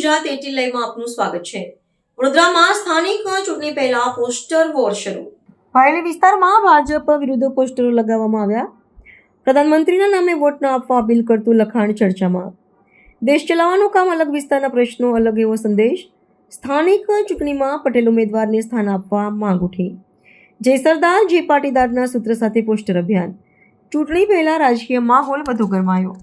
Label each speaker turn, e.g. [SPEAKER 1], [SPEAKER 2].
[SPEAKER 1] ગુજરાત 18 લાઈવમાં આપનું સ્વાગત છે। વડોદરામાં સ્થાનિક ચૂંટણી પહેલા પોસ્ટર વોર શરૂ। ફાયલી વિસ્તારમાં ભાજપ વિરુદ્ધ પોસ્ટરો લગાવવામાં આવ્યા। પ્રધાનમંત્રીના નામે વોટ ન આપવા અપીલ કરતું લખાણ ચર્ચામાં। દેશ ચલાવવાનું કામ અલગ, વિસ્તારના પ્રશ્નો અલગ એવો સંદેશ। સ્થાનિક ચૂંટણીમાં પટેલ ઉમેદવારને સ્થાન આપવા માંગ ઉઠી। જય સરદાર જય પાટીદારના સૂત્ર સાથે પોસ્ટર અભિયાન। ચૂંટણી પહેલા રાજકીય માહોલ વધુ ગરમાયો।